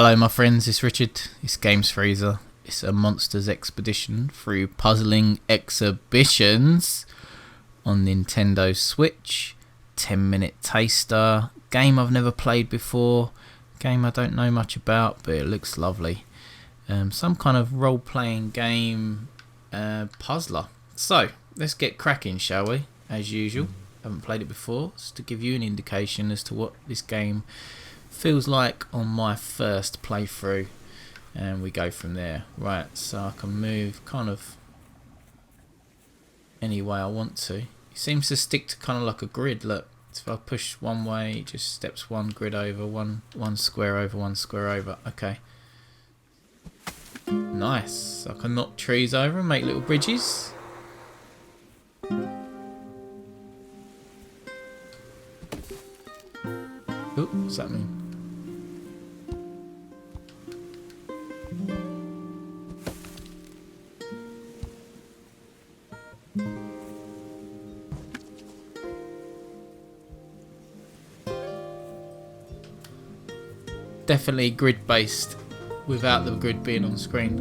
Hello my friends, it's Richard, it's Games Freezer. It's a Monsters expedition through Puzzling Exhibitions on Nintendo Switch. 10-minute taster, game I've never played before, game I don't know much about, but it looks lovely. Some kind of role-playing game puzzler. So, let's get cracking, shall we? As usual, haven't played it before, just to give you an indication as to what this game feels like on my first playthrough, and we go from there. Right, so I can move kind of any way I want to. It seems to stick to kind of like a grid. Look, so if I push one way, it just steps one grid over, one square over, one square over. Okay, nice. So I can knock trees over and make little bridges. Ooh, what's that mean? Definitely grid based without the grid being on screen.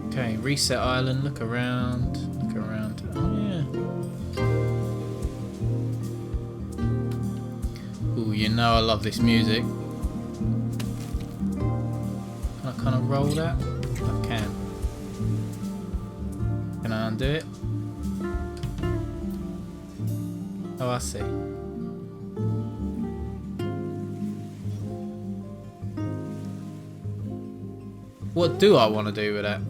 Okay, reset island, look around, look around. Oh yeah. Ooh, you know I love this music. Can I kind of roll that? I can. Can I undo it? Oh, I see. What do I want to do with that?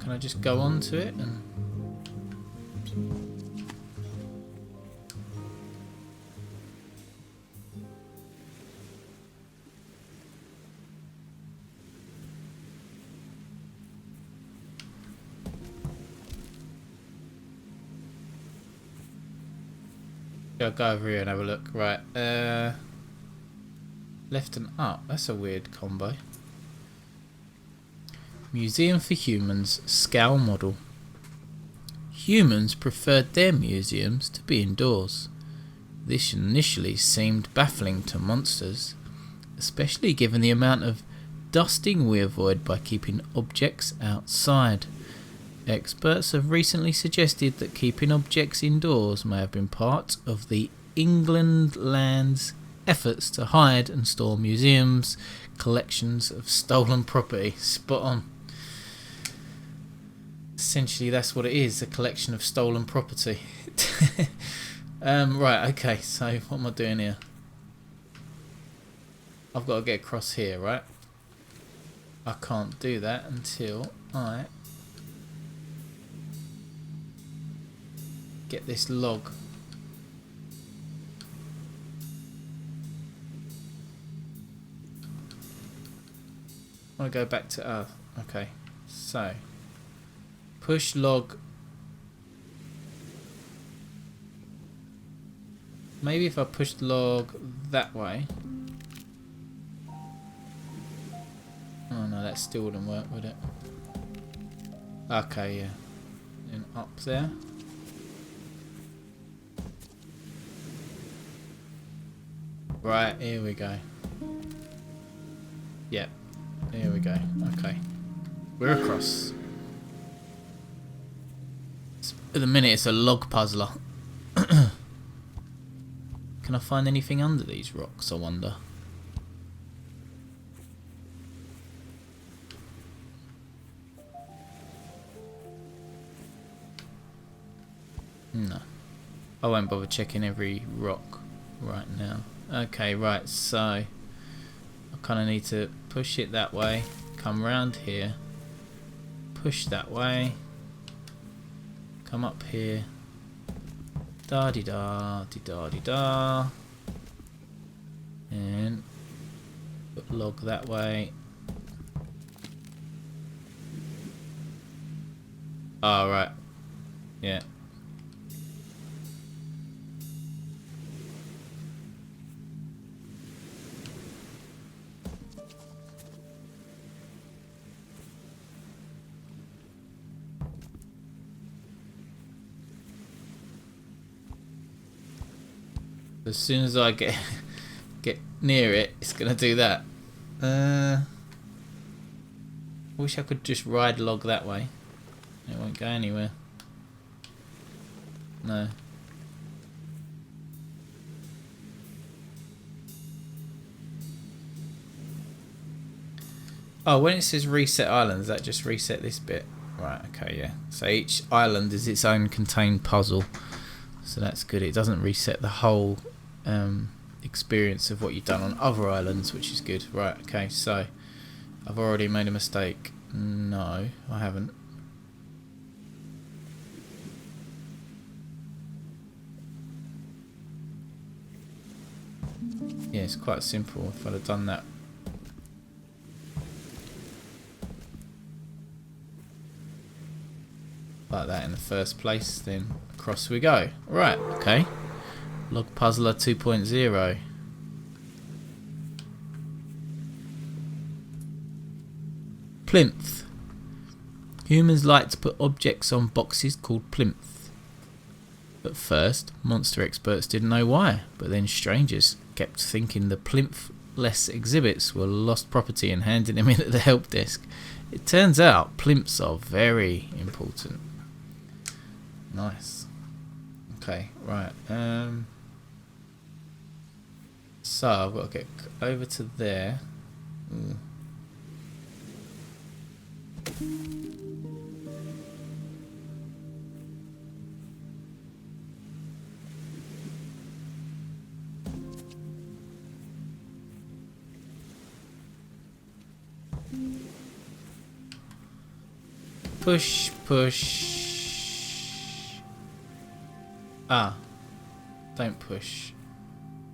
Can I just go on to it and... I'll go over here and have a look. Right, left and up. That's a weird combo. Museum for Humans scale model. Humans preferred their museums to be indoors. This initially seemed baffling to monsters, especially given the amount of dusting we avoid by keeping objects outside. Experts have recently suggested that keeping objects indoors may have been part of the England Land's efforts to hide and store museums, collections of stolen property. Spot on. Essentially that's what it is, a collection of stolen property. Right, okay, so what am I doing here? I've got to get across here, right? I can't do that until I get this log. I want to go back to Earth. Okay, so push log. Maybe if I push log that way. Oh no, that still wouldn't work, would it? Okay, yeah. And up there. Right, here we go. Yep, here we go. Okay, we're across. At the minute, it's a log puzzler. Can I find anything under these rocks, I wonder? No. I won't bother checking every rock right now. Okay, right, so I kind of need to push it that way, come round here, push that way, come up here, da-de-da, de-da-de-da, and put log that way. Oh, right, yeah. As soon as I get get near it, it's going to do that. Wish I could just ride log that way. It won't go anywhere. No. Oh, when it says reset islands, that just reset this bit. Right, okay, yeah. So each island is its own contained puzzle. So that's good. It doesn't reset the whole experience of what you've done on other islands, which is good. Right, okay, so I've already made a mistake. No, I haven't. Yeah, it's quite simple. If I'd have done that like that in the first place, then across we go. Right, okay. Log Puzzler 2.0. Plinth. Humans like to put objects on boxes called plinth. At first, monster experts didn't know why, but then strangers kept thinking the plinth-less exhibits were lost property and handing them in at the help desk. It turns out plinths are very important. Nice. Okay, right. So I've got to get over to there. Ooh. Push, push. Ah, don't push.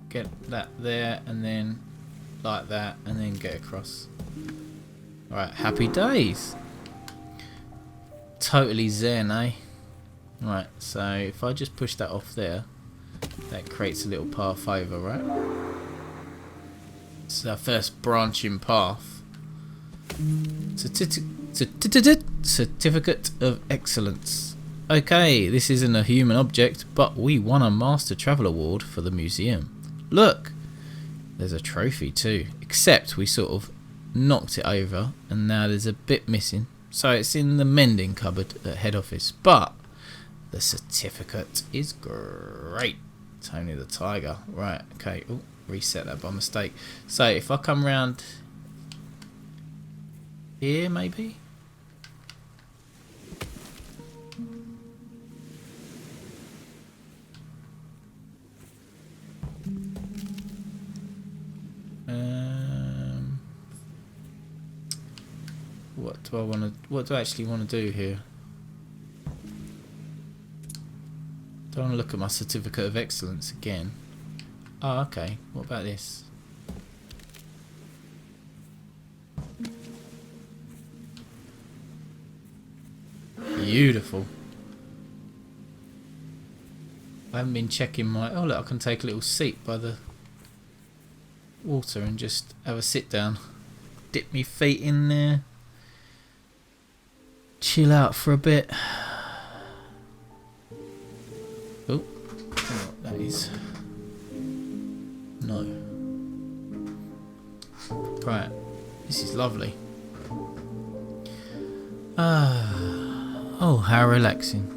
Get that there and then like that and then get across. Alright, happy days. Totally zen, eh? Right, so if I just push that off there, that creates a little path over, right? It's our first branching path. Certificate of Excellence. Okay, this isn't a human object, but we won a Master Travel Award for the museum. Look! There's a trophy too, except we sort of knocked it over and now there's a bit missing. So it's in the mending cupboard at head office, but the certificate is great. Tony the Tiger. Right, okay. Ooh, reset that by mistake. So if I come round here maybe? What do I actually want to do here? Do I want to look at my certificate of excellence again? Oh, okay. What about this? Beautiful. I haven't been checking my... Oh look, I can take a little seat by the water and just have a sit down. Dip my feet in there. Chill out for a bit. Oh, I don't know what that is. No. Right, this is lovely. Oh, how relaxing.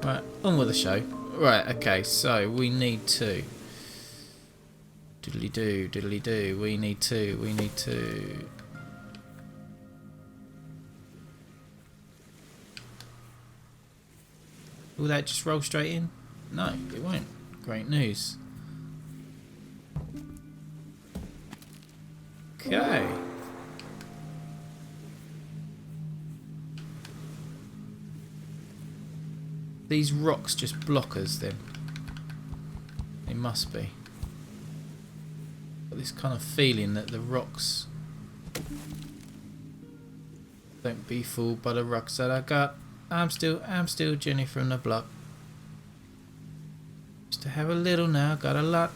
Right, on with the show. Right, okay, so we need to diddly do, we need to will that just roll straight in? No, it won't. Great news. Okay. These rocks just block us then. They must be. Got this kind of feeling that the rocks... Don't be fooled by the rocks that I got. I'm still Jenny from the block. Just to have a little now, got a lot.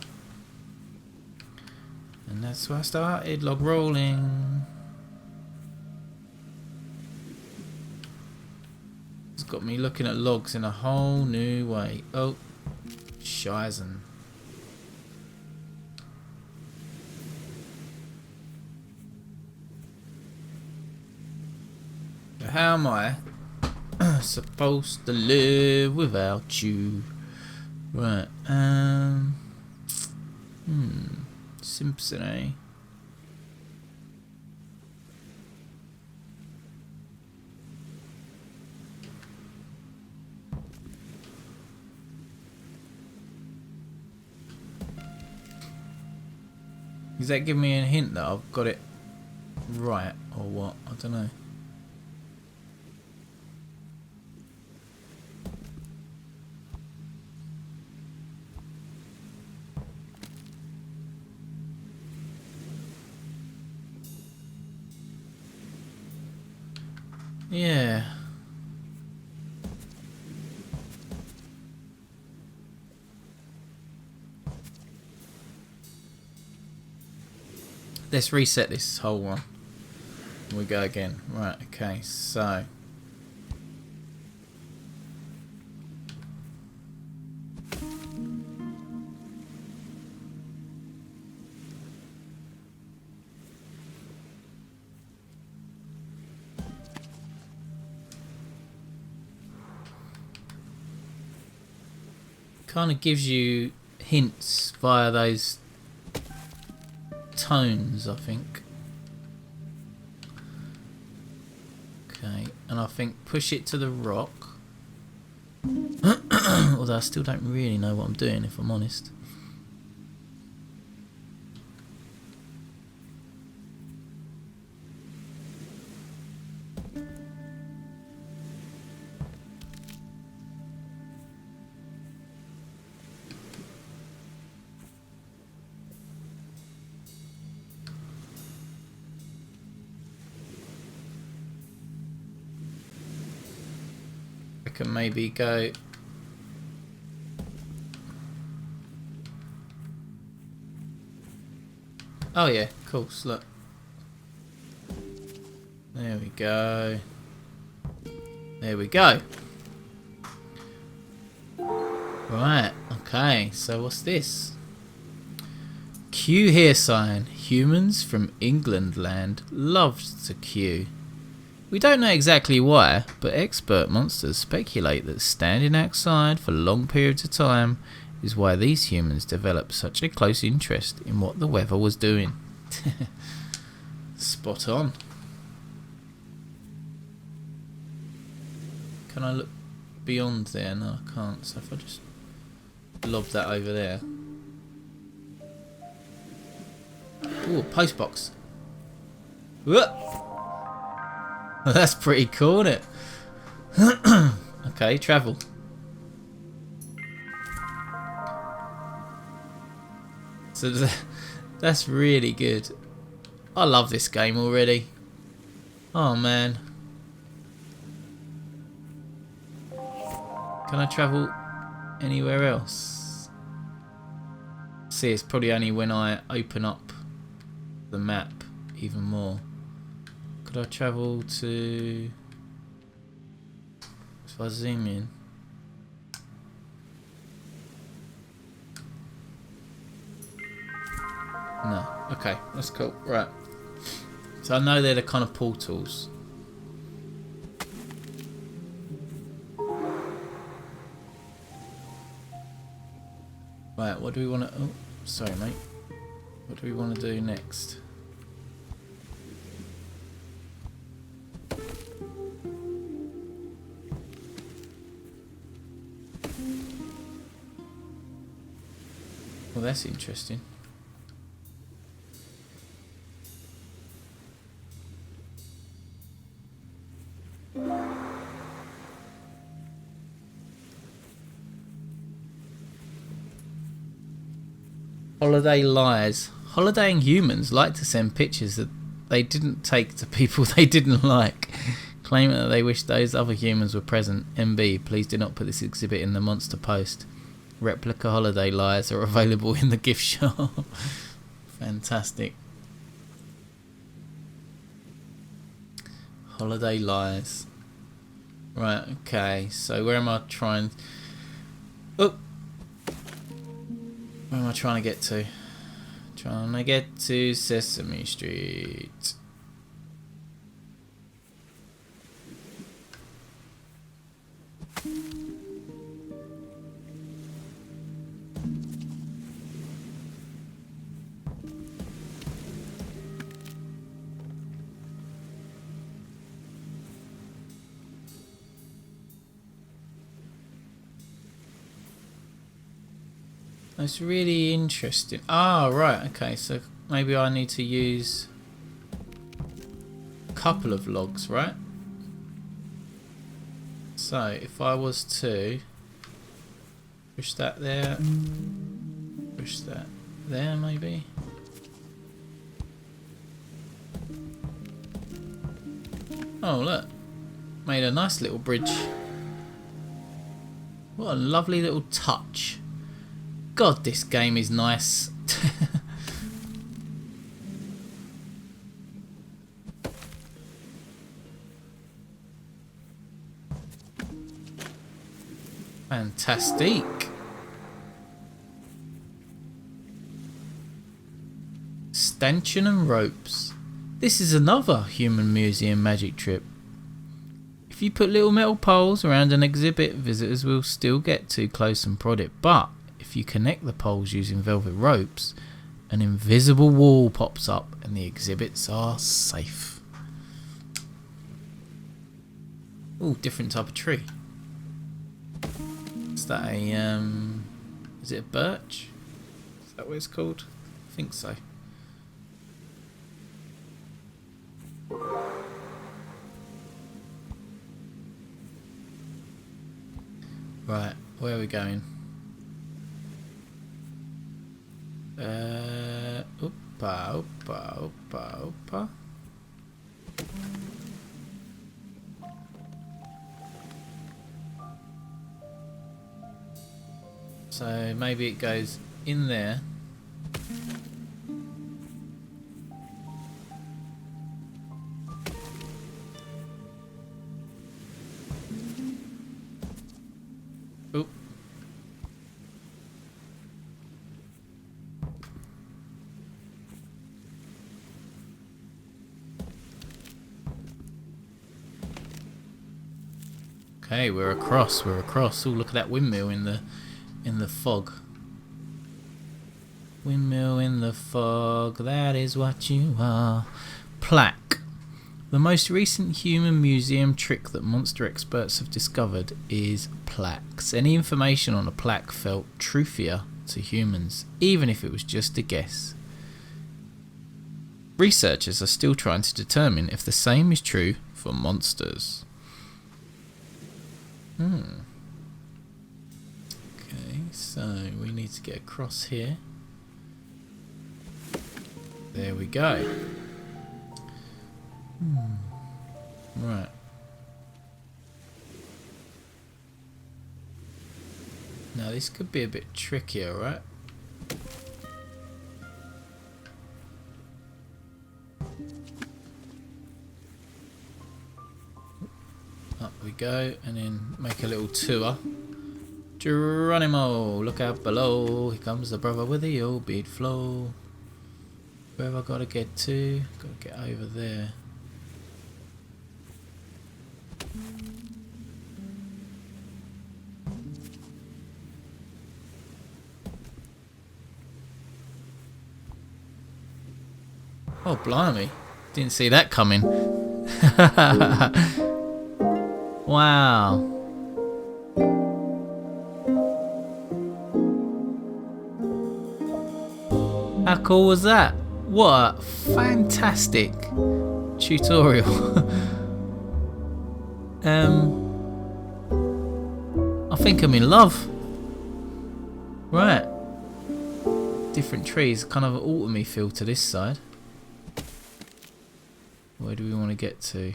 And that's why I started log rolling. It's got me looking at logs in a whole new way. Oh, Shizen. how am I supposed to live without you? Right, Simpson, eh? Does that give me a hint that I've got it right or what? I don't know. Yeah. Let's reset this whole one. We go again. Right, okay, so kind of gives you hints via those tones, I think. Okay, and I think push it to the rock. Although I still don't really know what I'm doing, if I'm honest. I can maybe go. Oh yeah, cool. Look. There we go. There we go. Right, okay, so what's this? Q here sign. Humans from England land loved to queue. We don't know exactly why, but expert monsters speculate that standing outside for long periods of time is why these humans developed such a close interest in what the weather was doing. Spot on. Can I look beyond there? No, I can't. So if I just lob that over there. Ooh, postbox. Whoa! That's pretty cool, isn't it? Okay, travel. So that's really good. I love this game already. Oh man. Can I travel anywhere else? See, it's probably only when I open up the map even more. Could I travel to... If I zoom in... No. Okay, that's cool. Right. So I know they're the kind of portals. Right, what do we want to... Oh, sorry mate. What do we want to do next? Well, that's interesting. Holiday lies. Holidaying humans like to send pictures that they didn't take to people they didn't like, claiming that they wish those other humans were present. MB, please do not put this exhibit in the monster post. Replica holiday lies are available in the gift shop. Fantastic. Holiday lies. Right, okay, so where am I trying... Oh! Where am I trying to get to? Trying to get to Sesame Street. That's really interesting. Ah, right, okay, so maybe I need to use a couple of logs, right? So if I was to push that there, push that there maybe. Oh look, made a nice little bridge. What a lovely little touch. God, this game is nice. Fantastic. Stanchion and ropes. This is another human museum magic trip. If you put little metal poles around an exhibit, visitors will still get too close and prod it, but if you connect the poles using velvet ropes, an invisible wall pops up and the exhibits are safe. Ooh, different type of tree. Is that a, is it a birch? Is that what it's called? I think so. Right, where are we going? Oopa, oopa, oopa, oopa. So maybe it goes in there. Oop. Okay, we're across. Oh, look at that windmill in the fog. Windmill in the fog, that is what you are. Plaque. The most recent human museum trick that monster experts have discovered is plaques. Any information on a plaque felt truthier to humans, even if it was just a guess. Researchers are still trying to determine if the same is true for monsters. Okay, so we need to get across here. There we go. Right. Now this could be a bit trickier, right? Up we go, and then make a little tour. Geronimo, look out below. Here comes the brother with the old bead flow. Where have I got to get to? Got to get over there. Oh, blimey. Didn't see that coming. Wow. How cool was that? What a fantastic tutorial. I think I'm in love. Right. Different trees, kind of an autumny feel to this side. Where do we want to get to?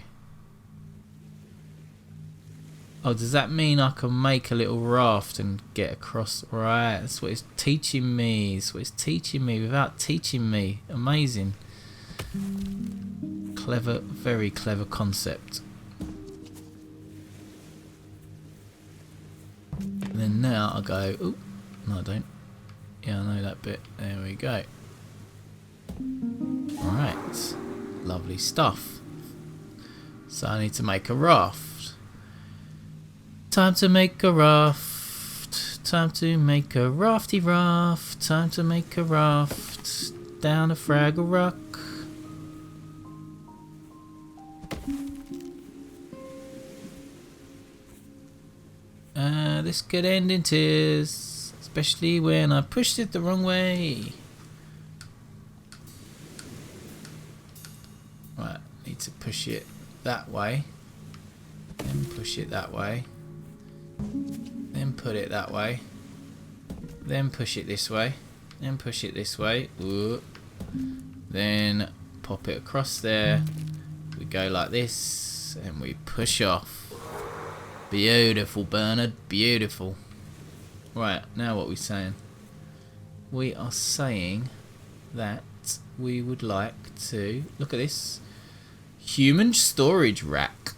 Oh, does that mean I can make a little raft and get across? Right, that's what it's teaching me. That's what it's teaching me without teaching me. Amazing. Clever, very clever concept. And then now I go, oh, no I don't. Yeah, I know that bit. There we go. Alright. Lovely stuff. So I need to make a raft. Time to make a raft. Time to make a rafty raft. Time to make a raft. Down a Fraggle Rock. This could end in tears. It's especially when I pushed it the wrong way. Right, need to push it that way. Then push it that way. Then put it that way. Then push it this way. Then push it this way. Ooh. Then pop it across there. We go like this and we push off. Beautiful, Bernard. Beautiful. Right, now what are we saying? We are saying that we would like to... Look at this. Human storage rack.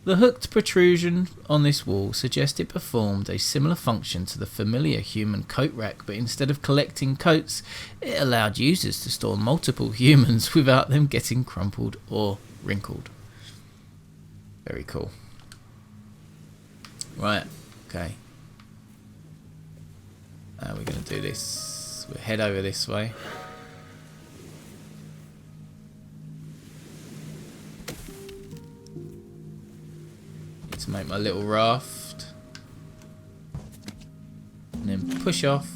The hooked protrusion on this wall suggests it performed a similar function to the familiar human coat rack, but instead of collecting coats, it allowed users to store multiple humans without them getting crumpled or wrinkled. Very cool. Right, okay. Now we're going to do this. We'll head over this way. To make my little raft and then push off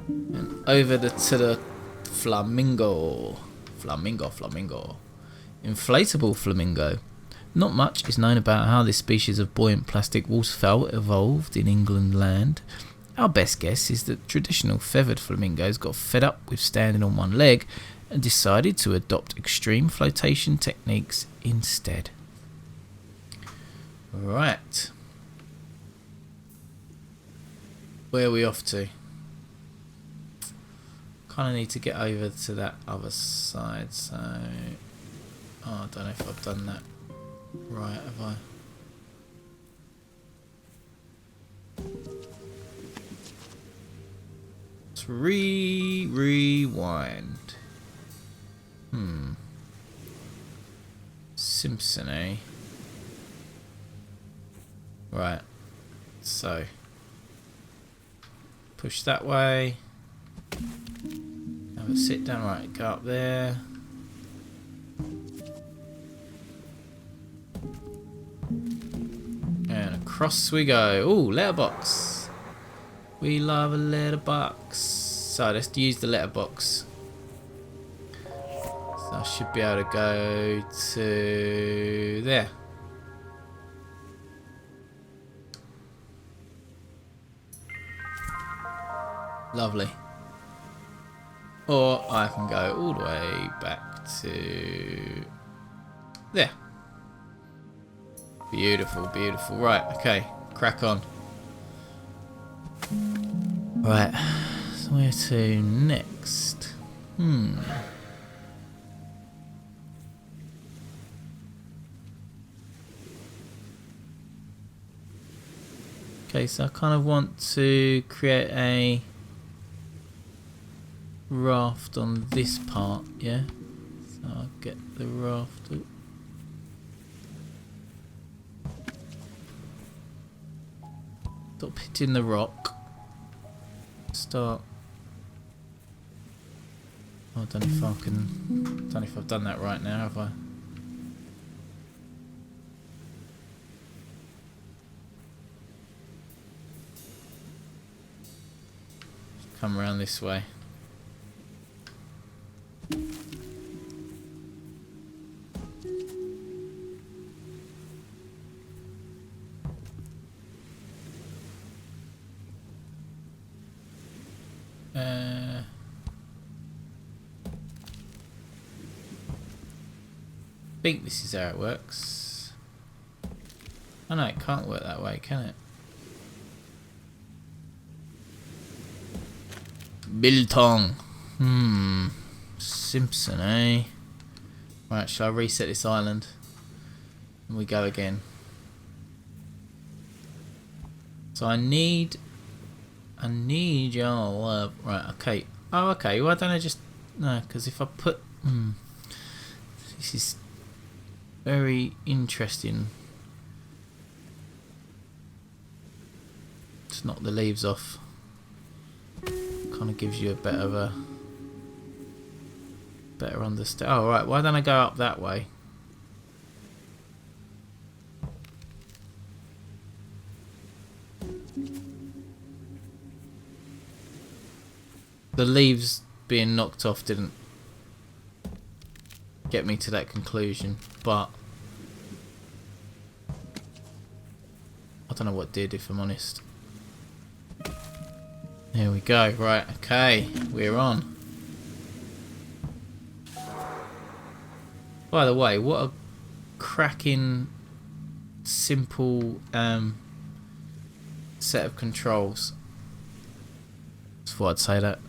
and over to the flamingo. Inflatable flamingo. Not much is known about how this species of buoyant plastic waterfowl evolved in England land. Our best guess is that traditional feathered flamingos got fed up with standing on one leg and decided to adopt extreme flotation techniques instead. Right. Where are we off to? Kind of need to get over to that other side, so... Oh, I don't know if I've done that right, have I? Let's rewind. Simpson, eh? Right, so push that way. Have a sit down. Right, go up there. And across we go. Ooh, letterbox. We love a letterbox. So let's use the letterbox. So I should be able to go to there. Lovely. Or I can go all the way back to there. Beautiful, beautiful. Right, okay, crack on. Right, so where to next? Okay, so I kind of want to create a raft on this part, yeah? So I'll get the raft. Ooh. Stop hitting the rock. Start. Oh, I don't know if I can. Don't know if I've done that right now, have I? Come around this way. I think this is how it works. Oh no, it can't work that way, can it? Biltong. Simpson, eh? Right, shall I reset this island? And we go again. So I need y'all. Right, okay. Oh, okay. Why don't I just... No, because if I put... This is very interesting. Just knock the leaves off. Kind of gives you a bit of a... better understand. Oh, right. Why don't I go up that way? the leaves being knocked off didn't get me to that conclusion, but I don't know what did, if I'm honest. There we go. Right, okay, we're on. By the way, what a cracking simple set of controls. Just thought I'd say that.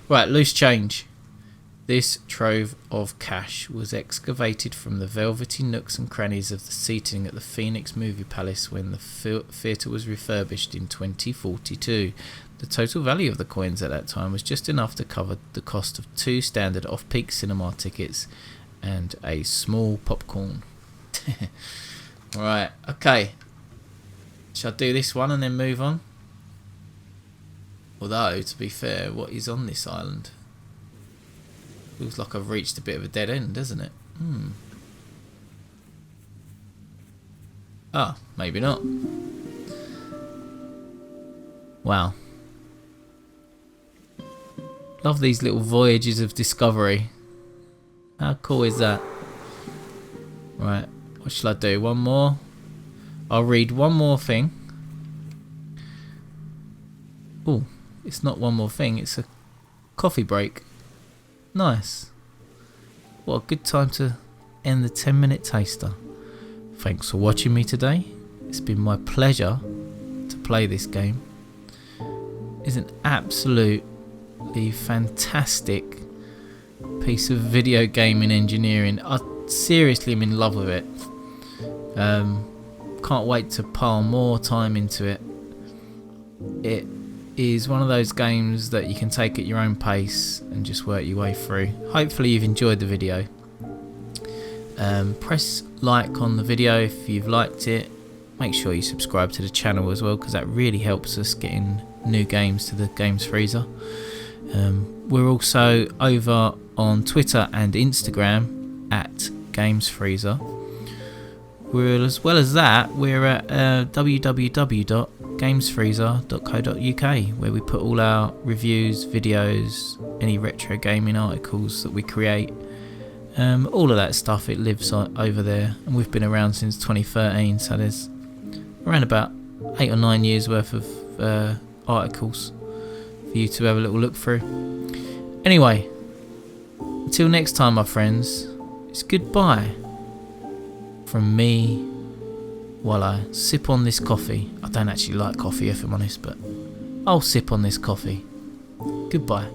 Right, loose change. This trove of cash was excavated from the velvety nooks and crannies of the seating at the Phoenix Movie Palace when the theatre was refurbished in 2042. The total value of the coins at that time was just enough to cover the cost of 2 standard off-peak cinema tickets and a small popcorn. Right, okay. Shall I do this one and then move on? Although, to be fair, what is on this island? Feels like I've reached a bit of a dead end, doesn't it? Ah, maybe not. Wow. Love these little voyages of discovery. How cool is that? Right, what shall I do? One more? I'll read one more thing. Oh, it's not one more thing, it's a coffee break. Nice. What a good time to end the 10-minute taster. Thanks for watching me today. It's been my pleasure to play this game. It's an absolutely fantastic piece of video gaming engineering. I seriously am in love with it. Can't wait to pile more time into it. It is one of those games that you can take at your own pace and just work your way through. Hopefully you've enjoyed the video. Press like on the video if you've liked it. Make sure you subscribe to the channel as well, because that really helps us getting new games to the Games Freezer. We're also over on Twitter and Instagram at Games Freezer. As well as that, we're at www.gamesfreezer.co.uk, where we put all our reviews, videos, any retro gaming articles that we create. All of that stuff, it lives over there, and we've been around since 2013, so there's around about 8 or 9 years worth of articles for you to have a little look through. Anyway, until next time, my friends, it's goodbye from me while I sip on this coffee. I don't actually like coffee, if I'm honest, but I'll sip on this coffee. Goodbye.